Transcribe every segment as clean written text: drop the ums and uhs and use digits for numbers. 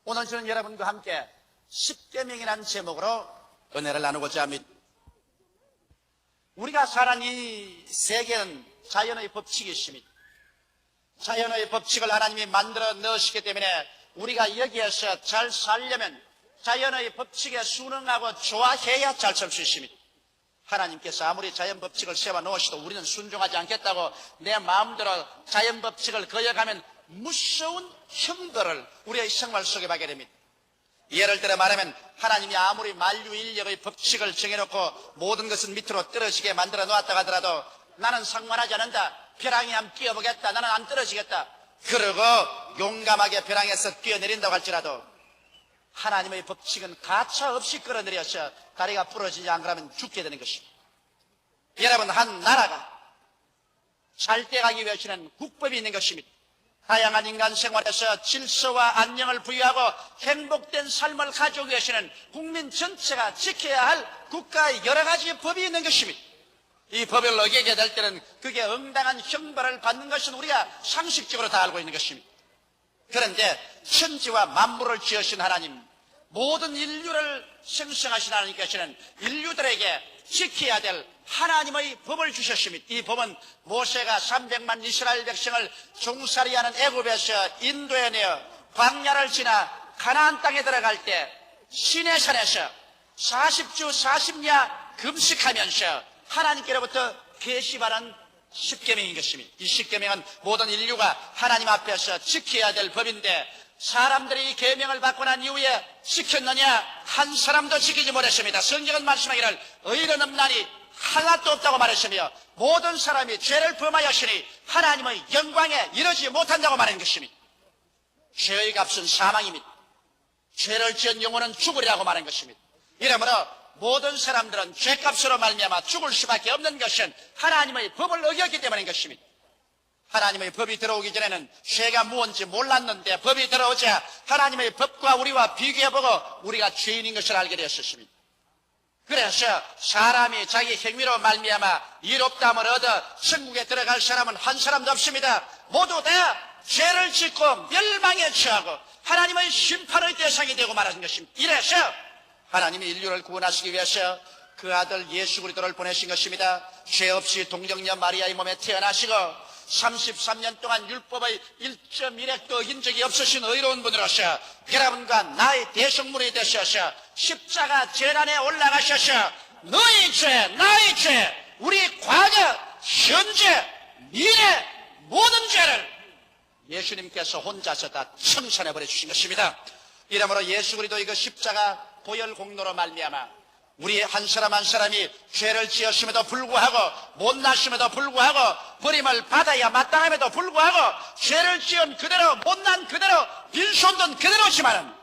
오늘 저는 여러분과 함께 십계명이라는 제목으로 은혜를 나누고자 합니다. 우리가 사는 이 세계는 자연의 법칙이 있습니다. 자연의 법칙을 하나님이 만들어 넣으시기 때문에 우리가 여기에서 잘 살려면 자연의 법칙에 순응하고 좋아해야 잘 살 수 있습니다. 하나님께서 아무리 자연 법칙을 세워 놓으시도 우리는 순종하지 않겠다고 내 마음대로 자연 법칙을 거역하면 무서운 형벌을 우리의 생활 속에 받게 됩니다. 예를 들어 말하면 하나님이 아무리 만유인력의 법칙을 정해놓고 모든 것은 밑으로 떨어지게 만들어 놓았다 하더라도 나는 상관하지 않는다. 벼랑에 한번 뛰어보겠다. 나는 안 떨어지겠다. 그러고 용감하게 벼랑에서 뛰어내린다고 할지라도 하나님의 법칙은 가차 없이 끌어내려서 다리가 부러지지 않으면 죽게 되는 것입니다. 여러분, 한 나라가 잘 돼가기 위해서는 국법이 있는 것입니다. 다양한 인간 생활에서 질서와 안녕을 부여하고 행복된 삶을 가져오기 위해서는 국민 전체가 지켜야 할 국가의 여러 가지 법이 있는 것입니다. 이 법을 어기게 될 때는 그게 응당한 형벌을 받는 것은 우리가 상식적으로 다 알고 있는 것입니다. 그런데 천지와 만물을 지으신 하나님, 모든 인류를 생성하신 하나님께서는 인류들에게 지켜야 될 하나님의 법을 주셨습니다. 이 법은 모세가 300만 이스라엘 백성을 종살이하는 애굽에서 인도에 내어 광야를 지나 가나안 땅에 들어갈 때 시내산에서 40주 40야 금식하면서 하나님께로부터 계시받은 십계명인 것입니다. 이 십계명은 모든 인류가 하나님 앞에서 지켜야 될 법인데 사람들이 이 계명을 받고 난 이후에 지켰느냐? 한 사람도 지키지 못했습니다. 성경은 말씀하기를 의로운 없나니 하나도 없다고 말했으며 모든 사람이 죄를 범하였으니 하나님의 영광에 이르지 못한다고 말한 것입니다. 죄의 값은 사망입니다. 죄를 지은 영혼은 죽으리라고 말한 것입니다. 이러므로 모든 사람들은 죄값으로 말미암아 죽을 수밖에 없는 것은 하나님의 법을 어겼기 때문인 것입니다. 하나님의 법이 들어오기 전에는 죄가 무엇인지 몰랐는데 법이 들어오자 하나님의 법과 우리와 비교해보고 우리가 죄인인 것을 알게 되었습니다. 그래서 사람이 자기 행위로 말미암아 이롭다함을 얻어 천국에 들어갈 사람은 한 사람도 없습니다. 모두 다 죄를 짓고 멸망에 처하고 하나님의 심판의 대상이 되고 말하는 것입니다. 이래서 하나님이 인류를 구원하시기 위해서 그 아들 예수 그리스도를 보내신 것입니다. 죄 없이 동정녀 마리아의 몸에 태어나시고 33년 동안 율법의 1.1획도 어긴 적이 없으신 의로운 분으로서 여러분과 나의 대성물이 되셔서 십자가 재단에 올라가셔서 너희 죄, 나의 죄, 우리 과거, 현재, 미래 모든 죄를 예수님께서 혼자서 다 청산해버려 주신 것입니다. 이러므로 예수 그리스도의 그 십자가 보혈 공로로 말미암아 우리 한 사람 한 사람이 죄를 지었음에도 불구하고 못났음에도 불구하고 버림을 받아야 마땅함에도 불구하고 죄를 지은 그대로 못난 그대로 빈손든 그대로지만은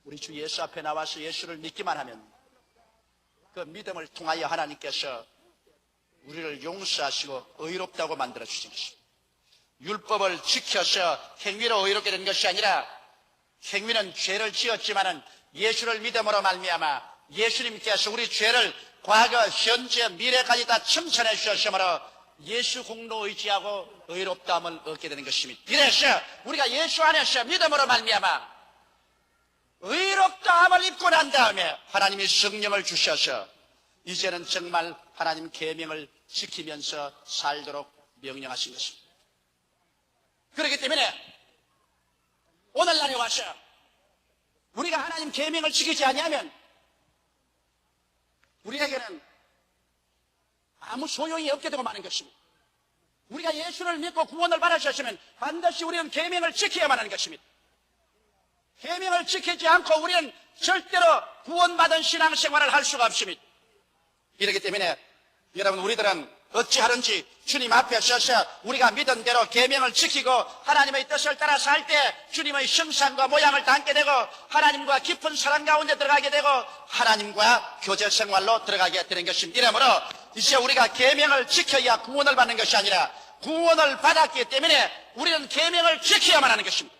우리 주 예수 앞에 나와서 예수를 믿기만 하면 그 믿음을 통하여 하나님께서 우리를 용서하시고 의롭다고 만들어 주신 것입니다. 율법을 지켜서 행위로 의롭게 된 것이 아니라 행위는 죄를 지었지만은 예수를 믿음으로 말미암아 예수님께서 우리 죄를 과거, 현재, 미래까지 다 칭찬해 주셨으므로 예수 공로 의지하고 의롭다함을 얻게 되는 것입니다. 이래서 우리가 예수 안에서 믿음으로 말미암아 의롭다함을 입고 난 다음에 하나님이 성령을 주셔서 이제는 정말 하나님 계명을 지키면서 살도록 명령하신 것입니다. 그렇기 때문에 오늘날에 와서 우리가 하나님 계명을 지키지 아니하면 우리에게는 아무 소용이 없게 되고 마는 것입니다. 우리가 예수를 믿고 구원을 받으셨으면 반드시 우리는 계명을 지켜야만 하는 것입니다. 계명을 지키지 않고 우리는 절대로 구원받은 신앙생활을 할 수가 없습니다. 이렇기 때문에 여러분, 우리들은 어찌하든지 주님 앞에 서서 우리가 믿은 대로 계명을 지키고 하나님의 뜻을 따라 살 때 주님의 형상과 모양을 담게 되고 하나님과 깊은 사랑 가운데 들어가게 되고 하나님과 교제 생활로 들어가게 되는 것입니다. 이러므로 이제 우리가 계명을 지켜야 구원을 받는 것이 아니라 구원을 받았기 때문에 우리는 계명을 지켜야만 하는 것입니다.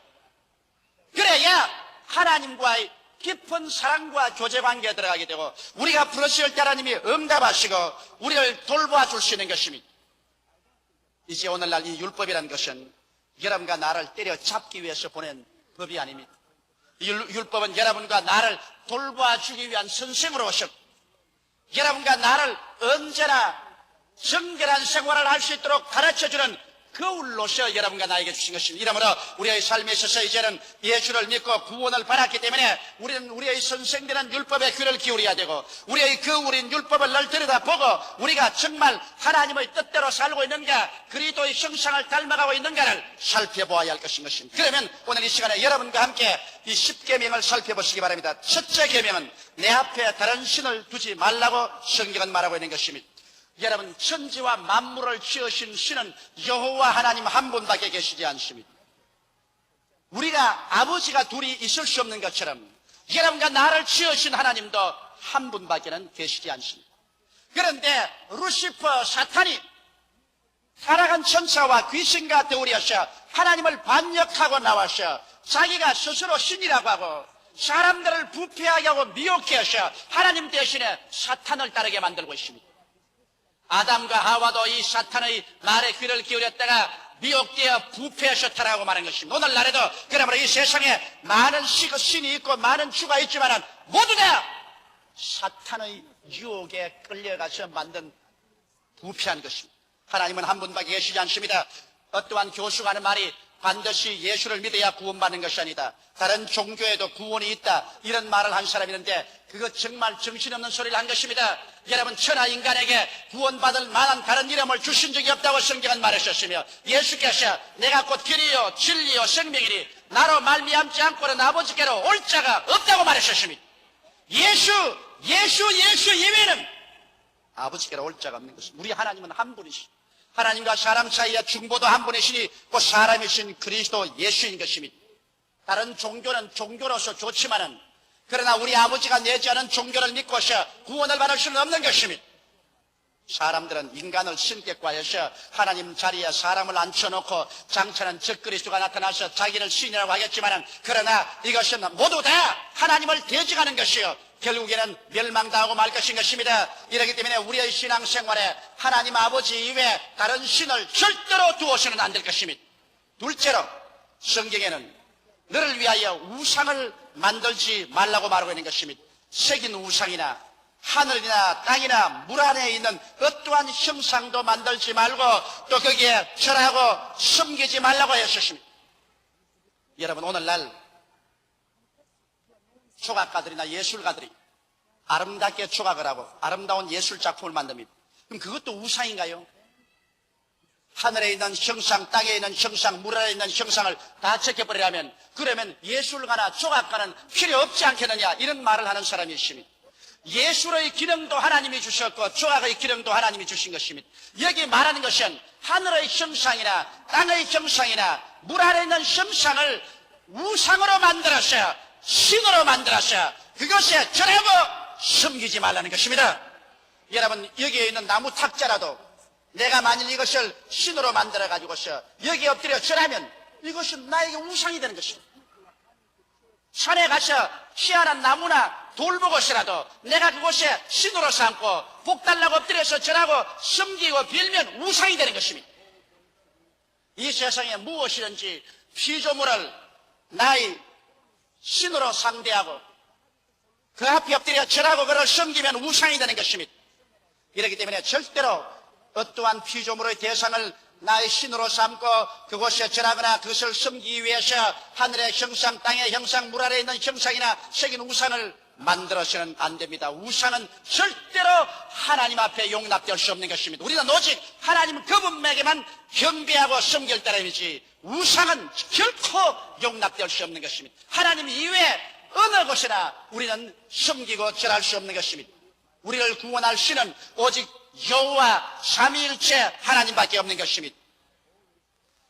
그래야 하나님과의 깊은 사랑과 교제관계에 들어가게 되고 우리가 부르실 때 하나님이 응답하시고 우리를 돌보아 줄 수 있는 것입니다. 이제 오늘날 이 율법이라는 것은 여러분과 나를 때려잡기 위해서 보낸 법이 아닙니다. 율법은 여러분과 나를 돌봐주기 위한 선생으로 오셨고, 여러분과 나를 언제나 정결한 생활을 할 수 있도록 가르쳐주는 거울로서 여러분과 나에게 주신 것입니다. 이러므로 우리의 삶에 있어서 이제는 예수를 믿고 구원을 받았기 때문에 우리는 우리의 선생되는 율법에 귀를 기울여야 되고, 우리의 거울인 율법을 늘 들여다보고 우리가 정말 하나님의 뜻대로 살고 있는가, 그리스도의 형상을 닮아가고 있는가를 살펴보아야 할 것입니다. 그러면 오늘 이 시간에 여러분과 함께 이 10계명을 살펴보시기 바랍니다. 첫째 계명은 내 앞에 다른 신을 두지 말라고 성경은 말하고 있는 것입니다. 여러분, 천지와 만물을 지으신 신은 여호와 하나님 한 분밖에 계시지 않습니다. 우리가 아버지가 둘이 있을 수 없는 것처럼 여러분과 나를 지으신 하나님도 한 분밖에는 계시지 않습니다. 그런데 루시퍼 사탄이 타락한 천사와 귀신과 더불어서 하나님을 반역하고 나와서 자기가 스스로 신이라고 하고 사람들을 부패하게 하고 미혹해 해서 하나님 대신에 사탄을 따르게 만들고 있습니다. 아담과 하와도 이 사탄의 말에 귀를 기울였다가 미혹되어 부패하셨다라고 말한 것입니다. 오늘날에도 그러므로 이 세상에 많은 신이 있고 많은 주가 있지만 모두 다 사탄의 유혹에 끌려가서 만든 부패한 것입니다. 하나님은 한 분밖에 계시지 않습니다. 어떠한 교수가 하는 말이 반드시 예수를 믿어야 구원받는 것이 아니다, 다른 종교에도 구원이 있다, 이런 말을 한 사람이 있는데 그거 정말 정신없는 소리를 한 것입니다. 여러분, 천하 인간에게 구원받을 만한 다른 이름을 주신 적이 없다고 성경은 말하셨으며, 예수께서 내가 곧 길이요 진리요 생명이니 나로 말미암지 않고는 아버지께로 올 자가 없다고 말하셨습니다. 예수 예외는 아버지께로 올 자가 없는 것입니다. 우리 하나님은 한 분이십니다. 하나님과 사람 사이에 중보도 한 분이시니 그 사람이신 그리스도 예수인 것입니다. 다른 종교는 종교로서 좋지만은, 그러나 우리 아버지가 내지 않은 종교를 믿고서 구원을 받을 수는 없는 것입니다. 사람들은 인간을 신격화해서 하나님 자리에 사람을 앉혀놓고 장차는 적그리스도가 나타나서 자기를 신이라고 하겠지만은, 그러나 이것은 모두 다 하나님을 대적하는 것이요 결국에는 멸망당하고 말 것인 것입니다. 이렇기 때문에 우리의 신앙생활에 하나님 아버지 이외에 다른 신을 절대로 두어서는 안 될 것입니다. 둘째로, 성경에는 너를 위하여 우상을 만들지 말라고 말하고 있는 것입니다. 새긴 우상이나 하늘이나 땅이나 물 안에 있는 어떠한 형상도 만들지 말고 또 거기에 절하고 섬기지 말라고 했었습니다. 여러분, 오늘날 조각가들이나 예술가들이 아름답게 조각을 하고 아름다운 예술작품을 만듭니다. 그럼 그것도 우상인가요? 하늘에 있는 형상, 땅에 있는 형상, 물 안에 있는 형상을 다 제껴버리라면, 그러면 예술가나 조각가는 필요 없지 않겠느냐, 이런 말을 하는 사람이 있습니다. 예술의 기능도 하나님이 주셨고 조각의 기능도 하나님이 주신 것입니다. 여기 말하는 것은 하늘의 형상이나 땅의 형상이나 물 안에 있는 형상을 우상으로 만들어서, 신으로 만들어서 그것에 절하고 섬기지 말라는 것입니다. 여러분, 여기에 있는 나무 탁자라도 내가 만일 이것을 신으로 만들어 가지고서 여기에 엎드려 절하면 이것은 나에게 우상이 되는 것입니다. 산에 가서 희한한 나무나 돌 보고서라도 내가 그곳에 신으로 삼고 복 달라고 엎드려서 절하고 섬기고 빌면 우상이 되는 것입니다. 이 세상에 무엇이든지 피조물을 나의 신으로 상대하고 그 앞에 엎드려 절하고 그를 섬기면 우상이 되는 것입니다. 이렇기 때문에 절대로 어떠한 피조물의 대상을 나의 신으로 삼고 그곳에 절하거나 그것을 섬기기 위해서 하늘의 형상, 땅의 형상, 물 아래에 있는 형상이나 새긴 우상을 만들어서는 안 됩니다. 우상은 절대로 하나님 앞에 용납될 수 없는 것입니다. 우리는 오직 하나님 그분에게만 경배하고 섬길 따름이지 우상은 결코 용납될 수 없는 것입니다. 하나님 이외에 어느 곳이나 우리는 섬기고 절할 수 없는 것입니다. 우리를 구원할 신은 오직 여호와 삼위일체 하나님밖에 없는 것입니다.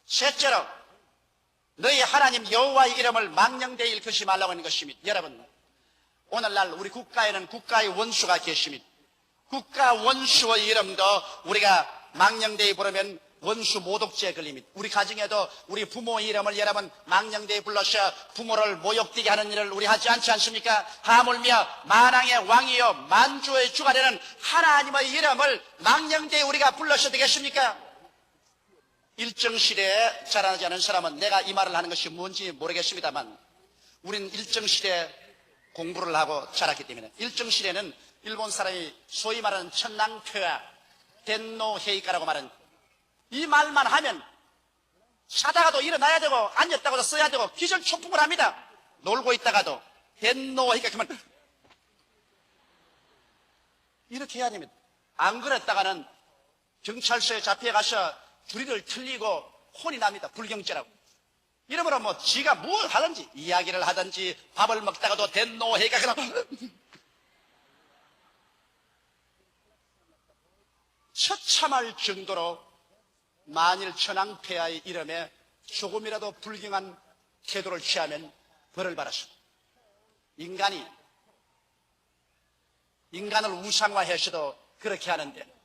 셋째로, 너희 하나님 여호와의 이름을 망령되이 일컫지 말라고 하는 것입니다. 여러분, 오늘날 우리 국가에는 국가의 원수가 계십니다. 국가 원수의 이름도 우리가 망령되이 부르면 원수 모독죄에 걸립니다. 우리 가정에도 우리 부모의 이름을 여러분 망령되이 불러서 부모를 모욕되게 하는 일을 우리 하지 않지 않습니까? 하물며 만왕의 왕이요 만주의 주가 되는 하나님의 이름을 망령되이 우리가 불러서 되겠습니까? 일정 시대에 자라나지 않은 사람은 내가 이 말을 하는 것이 뭔지 모르겠습니다만 우리는 일정 시대에 공부를 하고 자랐기 때문에 일정 시대는 일본 사람이 소위 말하는 천낭표야 덴노 헤이카라고 말하는 이 말만 하면 자다가도 일어나야 되고 앉았다가도 써야 되고 기절초풍을 합니다. 놀고 있다가도 덴노 헤이카 그러면 이렇게 해야 됩니다. 안 그랬다가는 경찰서에 잡혀가서 주리를 틀리고 혼이 납니다. 불경죄라고. 이러므로 뭐 지가 뭘 하든지 이야기를 하든지 밥을 먹다가도 덴노 헤이카 그냥 처참할 정도로 만일 천황폐하의 이름에 조금이라도 불경한 태도를 취하면 벌을 받았습니다. 인간을 우상화해서도 그렇게 하는데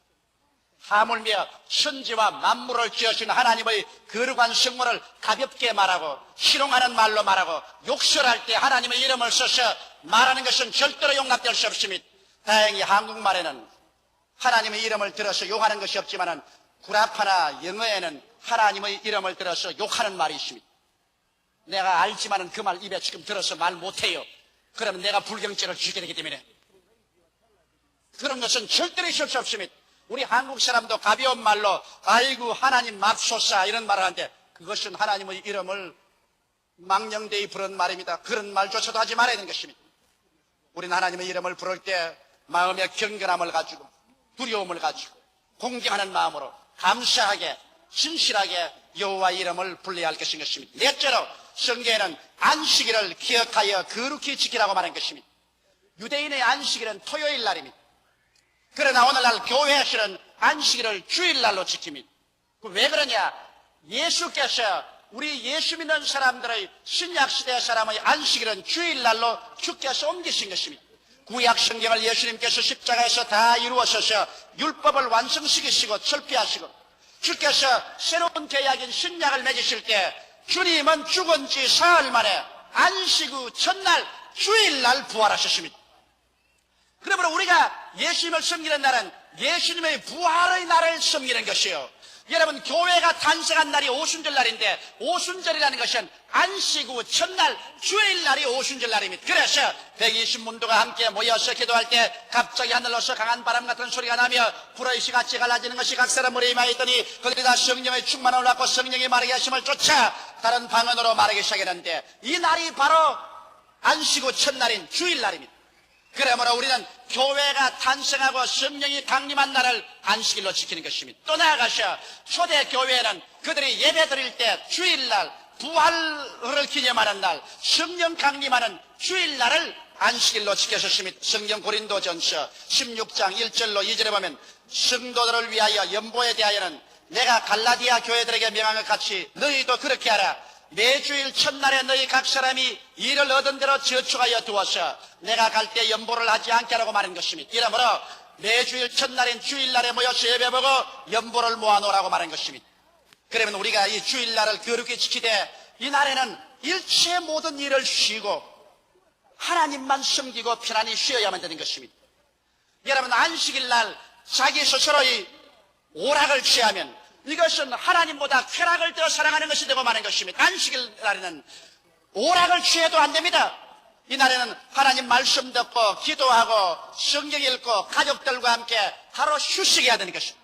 하물며 천지와 만물을 지으신 하나님의 거룩한 성물을 가볍게 말하고 희롱하는 말로 말하고 욕설할 때 하나님의 이름을 써서 말하는 것은 절대로 용납될 수 없습니다. 다행히 한국말에는 하나님의 이름을 들어서 욕하는 것이 없지만 구라파나 영어에는 하나님의 이름을 들어서 욕하는 말이 있습니다. 내가 알지만은 그 말 입에 지금 들어서 말 못해요. 그러면 내가 불경죄를 지게 되기 때문에 그런 것은 절대로 있을 수 없습니다. 우리 한국 사람도 가벼운 말로 아이고 하나님 맙소사 이런 말을 하는데 그것은 하나님의 이름을 망령되이 부른 말입니다. 그런 말조차도 하지 말아야 되는 것입니다. 우리는 하나님의 이름을 부를 때 마음의 경건함을 가지고 두려움을 가지고 공경하는 마음으로 감사하게 진실하게 여호와의 이름을 불러야 할 것인 것입니다. 넷째로 성경에는 안식일을 기억하여 거룩히 지키라고 말한 것입니다. 유대인의 안식일은 토요일 날입니다. 그러나 오늘날 교회에서는 안식일을 주일날로 지킵니다. 왜 그러냐? 예수께서 우리 예수 믿는 사람들의 신약시대 사람의 안식일은 주일날로 주께서 옮기신 것입니다. 구약 성경을 예수님께서 십자가에서 다 이루어서서 율법을 완성시키시고 철폐하시고 주께서 새로운 계약인 신약을 맺으실 때 주님은 죽은 지 사흘 만에 안식 후 첫날 주일날 부활하셨습니다. 그러므로 우리가 예수님을 섬기는 날은 예수님의 부활의 날을 섬기는 것이요. 여러분 교회가 탄생한 날이 오순절 날인데 오순절이라는 것은 안식 후 첫날 주일날이 오순절 날입니다. 그래서 120문도가 함께 모여서 기도할 때 갑자기 하늘로서 강한 바람 같은 소리가 나며 불의 시같이 갈라지는 것이 각 사람 머리에 임하였더니 그들이 다 성령의 충만함을 받고 성령이 말하게 하심을 쫓아 다른 방언으로 말하기 시작했는데 이 날이 바로 안식 후 첫날인 주일날입니다. 그러므로 우리는 교회가 탄생하고 성령이 강림한 날을 안식일로 지키는 것입니다. 또 나아가서 초대교회는 그들이 예배 드릴 때 주일날 부활을 기념하는 날 성령 강림하는 주일날을 안식일로 지켰습니다. 성경 고린도전서 16장 1절로 2절에 보면 성도들을 위하여 연보에 대하여는 내가 갈라디아 교회들에게 명한 것 같이 너희도 그렇게 하라. 매주일 첫날에 너희 각 사람이 일을 얻은 대로 저축하여 두어서 내가 갈 때 연보를 하지 않게 하라고 말한 것입니다. 이러므로 매주일 첫날인 주일날에 모여서 예배보고 연보를 모아놓으라고 말한 것입니다. 그러면 우리가 이 주일날을 거룩히 지키되 이 날에는 일체 모든 일을 쉬고 하나님만 섬기고 편안히 쉬어야만 되는 것입니다. 여러분 안식일날 자기 스스로의 오락을 취하면 이것은 하나님보다 쾌락을 더 사랑하는 것이 되고 마는 것입니다. 안식일 날에는 오락을 취해도 안 됩니다. 이 날에는 하나님 말씀 듣고 기도하고 성경 읽고 가족들과 함께 하루 휴식해야 되는 것입니다.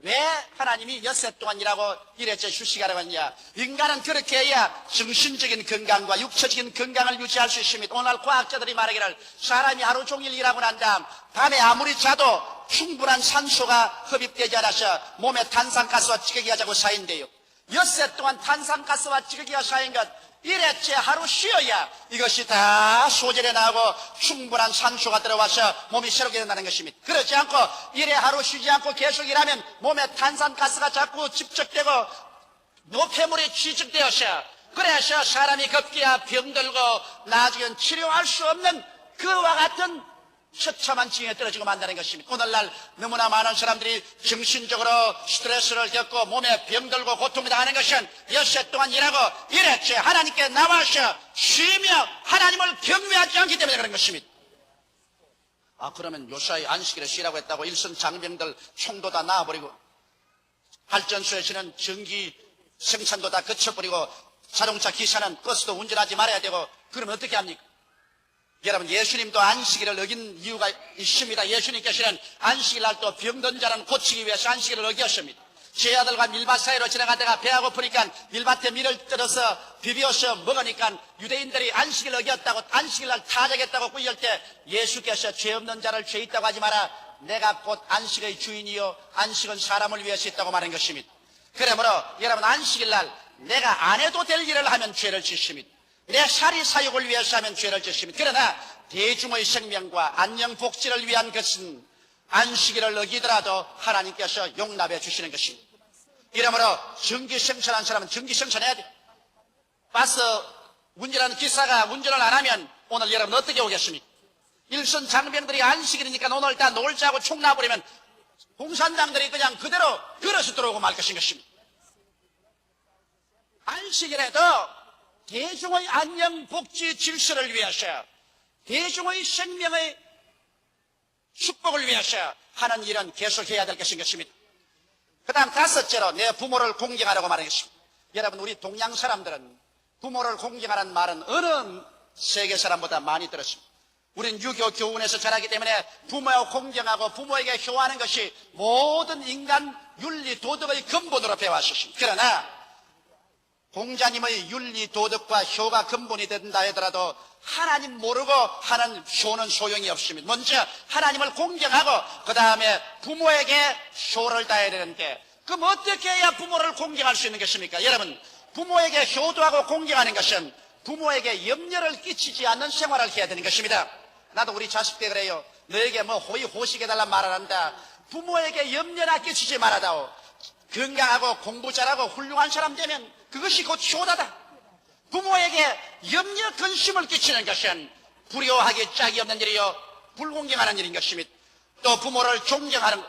왜 하나님이 엿새 동안 일하고 일회째 휴식하라고 했냐? 인간은 그렇게 해야 정신적인 건강과 육체적인 건강을 유지할 수 있습니다. 오늘 과학자들이 말하기를 사람이 하루 종일 일하고 난 다음 밤에 아무리 자도 충분한 산소가 흡입되지 않아서 몸에 탄산가스와 찌꺼기가 자꾸 쌓인대요. 엿새 동안 탄산가스와 찌꺼기가 쌓인 것 일회째 하루 쉬어야 이것이 다 소절에 나오고 충분한 산소가 들어와서 몸이 새롭게 된다는 것입니다. 그렇지 않고 일회 하루 쉬지 않고 계속 일하면 몸에 탄산가스가 자꾸 집적되고 노폐물이 취직되어서 그래서 사람이 급기야 병들고 나중엔 치료할 수 없는 그와 같은 처참한 징에 떨어지고 만다는 것입니다. 오늘날 너무나 많은 사람들이 정신적으로 스트레스를 겪고 몸에 병들고 고통이 당하는 것은 엿새 동안 일하고 일회째 하나님께 나와서 쉬며 하나님을 경외하지 않기 때문에 그런 것입니다. 그러면 요사이 안식일에 쉬라고 했다고 일선 장병들 총도 다 놔버리고 발전소에서는 전기 생산도 다 거쳐버리고 자동차 기사는 버스도 운전하지 말아야 되고 그러면 어떻게 합니까? 여러분, 예수님도 안식일을 어긴 이유가 있습니다. 예수님께서는 안식일 날 또 병든 자는 고치기 위해서 안식일을 어겼습니다. 제 아들과 밀밭 사이로 지나가다가 배가 고프니까 밀밭에 밀을 떨어서 비벼서 먹으니까 유대인들이 안식일 어겼다고, 안식일 날 타작했다고 꾸짖을 때 예수께서 죄 없는 자를 죄 있다고 하지 마라. 내가 곧 안식의 주인이요 안식은 사람을 위해서 있다고 말한 것입니다. 그러므로 여러분, 안식일 날 내가 안 해도 될 일을 하면 죄를 짓습니다. 내 사리 사욕을 위해서 하면 죄를 짓습니다. 그러나 대중의 생명과 안녕 복지를 위한 것은 안식일을 어기더라도 하나님께서 용납해 주시는 것입니다. 이러므로 전기 생산한 사람은 전기 생산해야 돼. 버스 운전하는 기사가 운전을 안 하면 오늘 여러분 어떻게 오겠습니까? 일선 장병들이 안식일이니까 오늘 다 놀자고 총 놔버리면 공산당들이 그냥 그대로 걸어서 들어오고 말 것입니다. 안식일에도 대중의 안녕 복지 질서를 위해서, 대중의 생명의 축복을 위해서 하는 일은 계속해야 될 것입니다. 그 다음 다섯째로 내 부모를 공경하라고 말하겠습니다. 여러분, 우리 동양 사람들은 부모를 공경하라는 말은 어느 세계 사람보다 많이 들었습니다. 우리는 유교 교훈에서 자라기 때문에 부모를 공경하고 부모에게 효하는 것이 모든 인간 윤리 도덕의 근본으로 배워왔습니다. 그러나 공자님의 윤리 도덕과 효가 근본이 된다 하더라도 하나님 모르고 하는 효는 소용이 없습니다. 먼저 하나님을 공경하고 그 다음에 부모에게 효를 다해야 되는데, 그럼 어떻게 해야 부모를 공경할 수 있는 것입니까? 여러분, 부모에게 효도하고 공경하는 것은 부모에게 염려를 끼치지 않는 생활을 해야 되는 것입니다. 나도 우리 자식 때 그래요. 너에게 뭐 호의호식해달란 말 안 한다. 부모에게 염려나 끼치지 말아다오. 건강하고 공부 잘하고 훌륭한 사람 되면 그것이 곧 효다다. 부모에게 염려 근심을 끼치는 것은 불효하기 짝이 없는 일이요 불공경하는 일인 것입니다. 또 부모를 존경하는,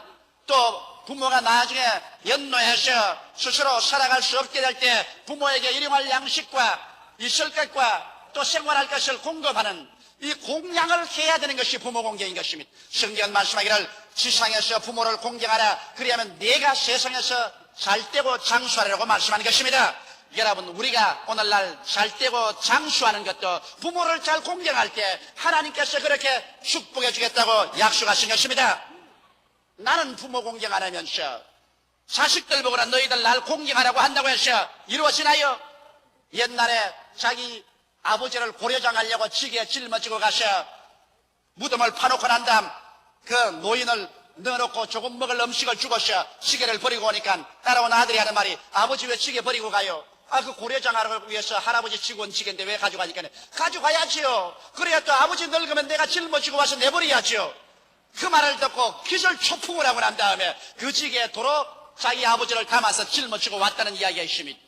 또 부모가 나중에 연노해서 스스로 살아갈 수 없게 될 때 부모에게 일용할 양식과 있을 것과 또 생활할 것을 공급하는 이 공양을 해야 되는 것이 부모 공경인 것입니다. 성경 말씀하기를 지상에서 부모를 공경하라. 그리하면 내가 세상에서 잘되고 장수하라고 말씀하는 것입니다. 여러분, 우리가 오늘날 잘되고 장수하는 것도 부모를 잘 공경할 때 하나님께서 그렇게 축복해 주겠다고 약속하신 것입니다. 나는 부모 공경 안 하면서 자식들 보거나 너희들 날 공경하라고 한다고 해서 이루어지나요? 옛날에 자기 아버지를 고려장하려고 지게에 짊어지고 가서 무덤을 파놓고 난 다음 그 노인을 넣어놓고 조금 먹을 음식을 주고서 지게를 버리고 오니까 따라온 아들이 하는 말이, 아버지 왜 지게 버리고 가요? 그 고려장하기 위해서 할아버지 지고 온 지게인데 왜 가져가니까, 가져가야지요. 그래야 또 아버지 늙으면 내가 짊어지고 와서 내버려야지요. 그 말을 듣고 기절초풍을 하고 난 다음에 그 지게에 도로 자기 아버지를 담아서 짊어지고 왔다는 이야기가 있습니다.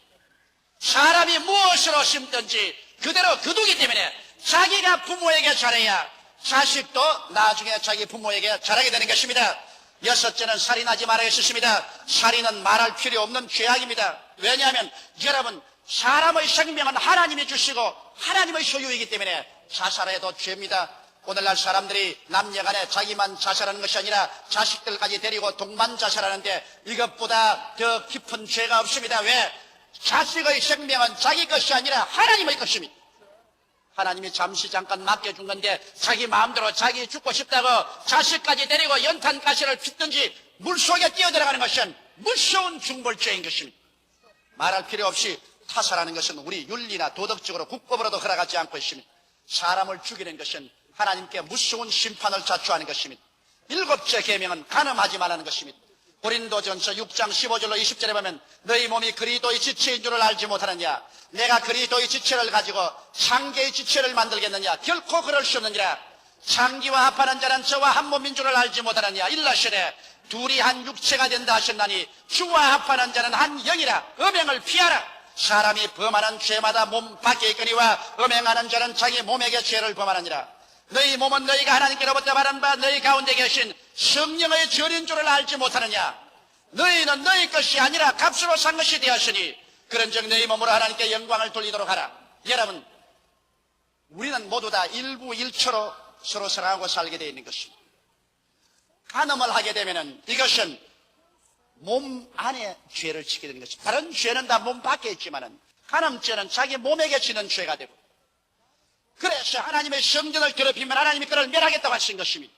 사람이 무엇으로 심든지 그대로 거두기 때문에 자기가 부모에게 잘해야 자식도 나중에 자기 부모에게 잘하게 되는 것입니다. 여섯째는 살인하지 말아야 했습니다. 살인은 말할 필요 없는 죄악입니다. 왜냐하면 여러분, 사람의 생명은 하나님이 주시고 하나님의 소유이기 때문에 자살해도 죄입니다. 오늘날 사람들이 남녀간에 자기만 자살하는 것이 아니라 자식들까지 데리고 동반 자살하는데 이것보다 더 깊은 죄가 없습니다. 왜? 자식의 생명은 자기 것이 아니라 하나님의 것입니다. 하나님이 잠시 잠깐 맡겨준 건데 자기 마음대로 자기 죽고 싶다고 자식까지 데리고 연탄가시를 pit든지 물속에 뛰어들어가는 것은 무서운 중벌죄인 것입니다. 말할 필요 없이 타살하는 것은 우리 윤리나 도덕적으로 국법으로도 허락하지 않고 있습니다. 사람을 죽이는 것은 하나님께 무서운 심판을 자초하는 것입니다. 일곱째 계명은 간음하지 말라는 것입니다. 고린도전서 6장 15절로 20절에 보면 너희 몸이 그리스도의 지체인 줄을 알지 못하느냐? 내가 그리스도의 지체를 가지고 창기의 지체를 만들겠느냐? 결코 그럴 수 없느니라. 창기와 합하는 자는 저와 한 몸인 줄을 알지 못하느냐? 일러시되 둘이 한 육체가 된다 하셨나니 주와 합하는 자는 한 영이라. 음행을 피하라. 사람이 범하는 죄마다 몸 밖에 있거니와 음행하는 자는 자기 몸에게 죄를 범하느니라. 너희 몸은 너희가 하나님께로부터 받은 바 너희 가운데 계신 성령의 절인 줄을 알지 못하느냐? 너희는 너희 것이 아니라 값으로 산 것이 되었으니 그런즉 너희 몸으로 하나님께 영광을 돌리도록 하라. 여러분, 우리는 모두 다 일부일처로 서로 사랑하고 살게 되어 있는 것입니다. 간음을 하게 되면 이것은 몸 안에 죄를 지게 되는 것입니다. 다른 죄는 다 몸 밖에 있지만은 간음죄는 자기 몸에게 지는 죄가 되고, 그래서 하나님의 성전을 더럽히면 하나님이 그를 멸하겠다고 하신 것입니다.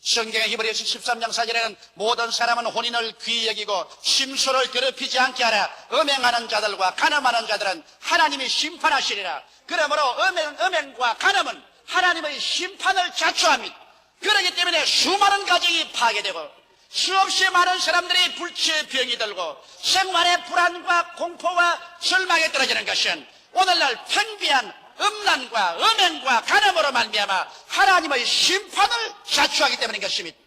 성경의 히브리서 13장 4절에는 모든 사람은 혼인을 귀히 여기고 심소를 더럽히지 않게 하라. 음행하는 자들과 간음하는 자들은 하나님이 심판하시리라. 그러므로 음행과 간음은 하나님의 심판을 자초합니다. 그렇기 때문에 수많은 가정이 파괴되고 수없이 많은 사람들이 불치의 병이 들고 생활의 불안과 공포와 절망에 떨어지는 것은 오늘날 팽배한 음란과 음행과 간음으로 말미암아 하나님의 심판을 자초하기 때문인 것입니다.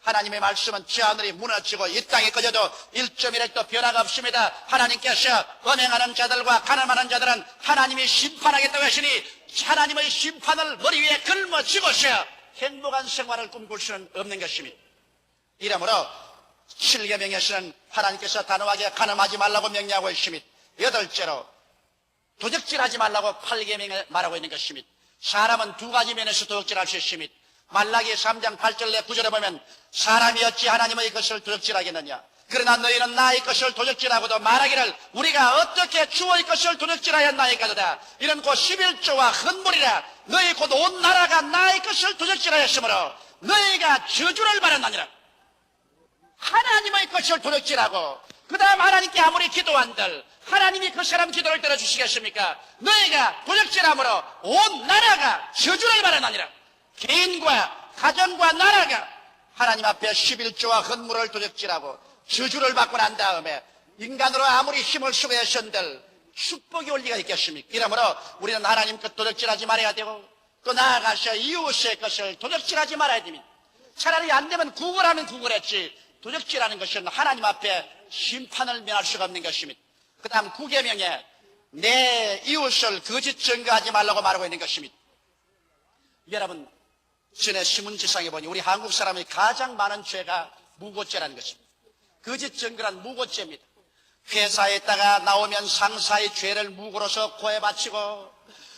하나님의 말씀은 저 하늘이 무너지고 이 땅이 꺼져도 1.1획도 변화가 없습니다. 하나님께서 음행하는 자들과 간음하는 자들은 하나님이 심판하겠다고 하시니 하나님의 심판을 머리 위에 걸머쥐고서 행복한 생활을 꿈꿀 수는 없는 것입니다. 이러므로 7계명에서는 하나님께서 단호하게 간음하지 말라고 명령하고 있습니다. 8째로 도적질하지 말라고 8계명에 말하고 있는 것입니다. 사람은 두 가지 면에서 도적질할 수 있습니다. 말라기 3장 8절 내 9절에 보면 사람이 어찌 하나님의 것을 도적질하겠느냐. 그러나 너희는 나의 것을 도적질하고도 말하기를 우리가 어떻게 주의 것을 도적질하였나이까도다. 이는 곧 11조와 헌물이라. 너희 곧 온 나라가 나의 것을 도적질하였으므로 너희가 저주를 받았느니라. 하나님의 것을 도적질하고 그 다음 하나님께 아무리 기도한들 하나님이 그 사람 기도를 들어주시겠습니까? 너희가 도적질함으로 온 나라가 저주를 받았느니라. 개인과 가정과 나라가 하나님 앞에 11조와 헌물을 도적질하고 저주를 받고 난 다음에 인간으로 아무리 힘을 쓰고 해선들 축복이 올 리가 있겠습니까? 이러므로 우리는 하나님 것 도적질하지 말아야 되고 또 나아가서 이웃의 것을 도적질하지 말아야 됩니다. 차라리 안 되면 구걸하면 구걸했지 도적질하는 것은 하나님 앞에 심판을 면할 수가 없는 것입니다. 그 다음 9계명에 내 이웃을 거짓 증거하지 말라고 말하고 있는 것입니다. 여러분 전에 신문지상에 보니 우리 한국 사람이 가장 많은 죄가 무고죄라는 것입니다. 거짓 증거란 무고죄입니다. 회사에 있다가 나오면 상사의 죄를 무고로서 고해 바치고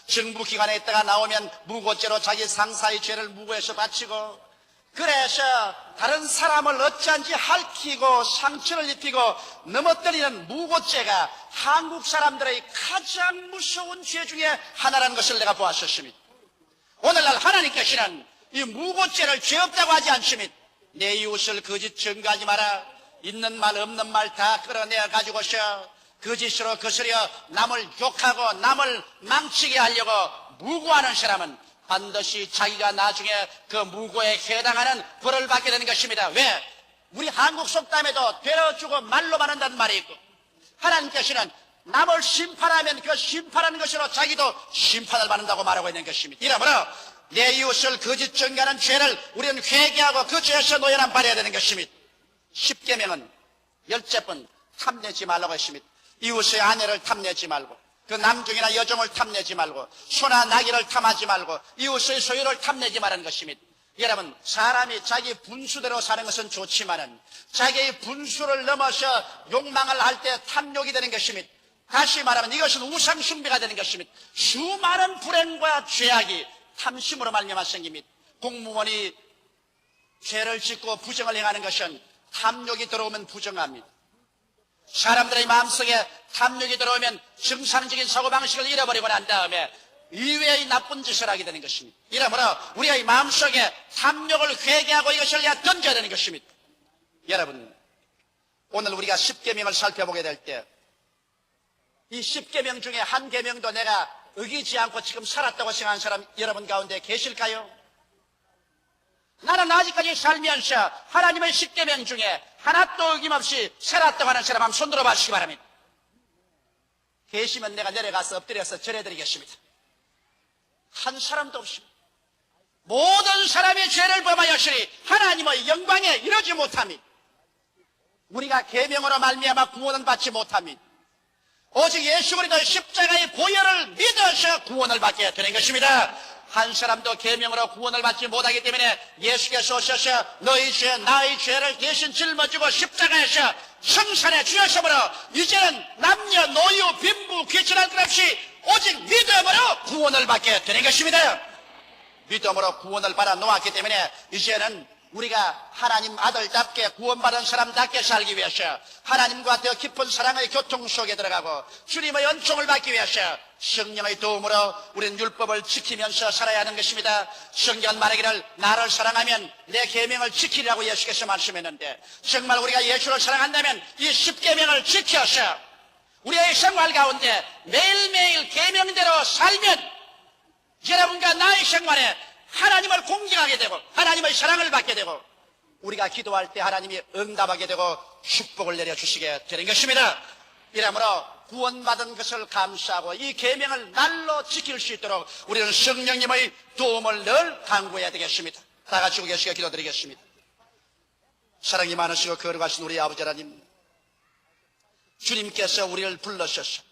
정부기관에 있다가 나오면 무고죄로 자기 상사의 죄를 무고해서 바치고 그래서 다른 사람을 어찌한지 핥히고 상처를 입히고 넘어뜨리는 무고죄가 한국 사람들의 가장 무서운 죄 중에 하나라는 것을 내가 보았었습니다. 오늘날 하나님께서는 이 무고죄를 죄 없다고 하지 않습니다. 내 이웃을 거짓 증거하지 마라. 있는 말 없는 말 다 끌어내어 가지고서 거짓으로 거스려 남을 욕하고 남을 망치게 하려고 무고하는 사람은 반드시 자기가 나중에 그 무고에 해당하는 벌을 받게 되는 것입니다. 왜? 우리 한국 속담에도 되어주고 말로만 한다는 말이 있고 하나님께서는 남을 심판하면 그 심판하는 것으로 자기도 심판을 받는다고 말하고 있는 것입니다. 이러므로 내 이웃을 거짓 증거하는 죄를 우리는 회개하고 그 죄에서 노연함 받아야 되는 것입니다. 10계명은 10번 탐내지 말라고 했습니다. 이웃의 아내를 탐내지 말고 그 남중이나 여종을 탐내지 말고 소나 나귀를 탐하지 말고 이웃의 소유를 탐내지 말라는 것입니다. 여러분 사람이 자기 분수대로 사는 것은 좋지만은 자기의 분수를 넘어서 욕망을 할 때 탐욕이 되는 것입니다. 다시 말하면 이것은 우상숭배가 되는 것입니다. 수많은 불행과 죄악이 탐심으로 말미암아 생깁니다. 공무원이 죄를 짓고 부정을 행하는 것은 탐욕이 들어오면 부정합니다. 사람들의 마음속에 탐욕이 들어오면 정상적인 사고방식을 잃어버리고 난 다음에 이외의 나쁜 짓을 하게 되는 것입니다. 이러므로 우리의 마음속에 탐욕을 회개하고 이것을 던져야 되는 것입니다. 여러분 오늘 우리가 10계명을 살펴보게 될 때 이 10계명 중에 한 계명도 내가 어기지 않고 지금 살았다고 생각하는 사람 여러분 가운데 계실까요? 나는 아직까지 살면서 하나님의 10계명 중에 하나도 어김없이 살았다고 하는 사람 한번 손 들어봐 주시기 바랍니다. 계시면 내가 내려가서 엎드려서 절해드리겠습니다. 한 사람도 없습니다. 모든 사람의 죄를 범하였으니 하나님의 영광에 이르지 못합니다. 우리가 계명으로 말미암아 구원은 받지 못합니다. 오직 예수 그리스도의 십자가의 보혈을 믿어서 구원을 받게 되는 것입니다. 한 사람도 계명으로 구원을 받지 못하기 때문에 예수께서 오셔서 너희 죄 나의 죄를 대신 짊어지고 십자가에서 성산해 주셨으므로 이제는 남녀 노유 빈부 귀천할 것 없이 오직 믿음으로 구원을 받게 되는 것입니다. 믿음으로 구원을 받아 놓았기 때문에 이제는 우리가 하나님 아들답게 구원받은 사람답게 살기 위해서 하나님과 더 깊은 사랑의 교통 속에 들어가고 주님의 은총을 받기 위해서 성령의 도움으로 우리는 율법을 지키면서 살아야 하는 것입니다. 성경은 말하기를 나를 사랑하면 내 계명을 지키라고 예수께서 말씀했는데 정말 우리가 예수를 사랑한다면 이 10계명을 지켜서 우리의 생활 가운데 매일매일 계명대로 살면 여러분과 나의 생활에 하나님을 공경하게 되고 하나님의 사랑을 받게 되고 우리가 기도할 때 하나님이 응답하게 되고 축복을 내려주시게 되는 것입니다. 이러므로 구원받은 것을 감사하고 이 계명을 날로 지킬 수 있도록 우리는 성령님의 도움을 늘 간구해야 되겠습니다. 다 같이 계시게 기도드리겠습니다. 사랑이 많으시고 거룩하신 우리 아버지 하나님, 주님께서 우리를 불러셔서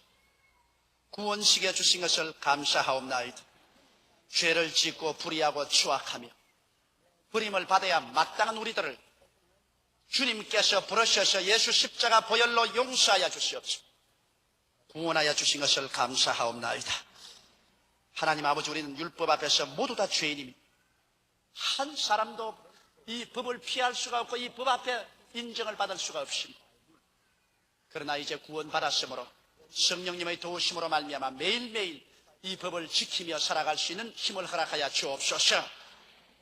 구원시켜 주신 것을 감사하옵나이다. 죄를 짓고 불의하고 추악하며 버림을 받아야 마땅한 우리들을 주님께서 부르셔서 예수 십자가 보혈로 용서하여 주시옵소서. 구원하여 주신 것을 감사하옵나이다. 하나님 아버지, 우리는 율법 앞에서 모두 다 죄인입니다. 한 사람도 이 법을 피할 수가 없고 이 법 앞에 인정을 받을 수가 없습니다. 그러나 이제 구원받았으므로 성령님의 도우심으로 말미암아 매일매일 이 법을 지키며 살아갈 수 있는 힘을 허락하여 주옵소서.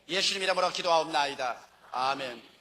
예수님 이름으로 기도하옵나이다. 아멘.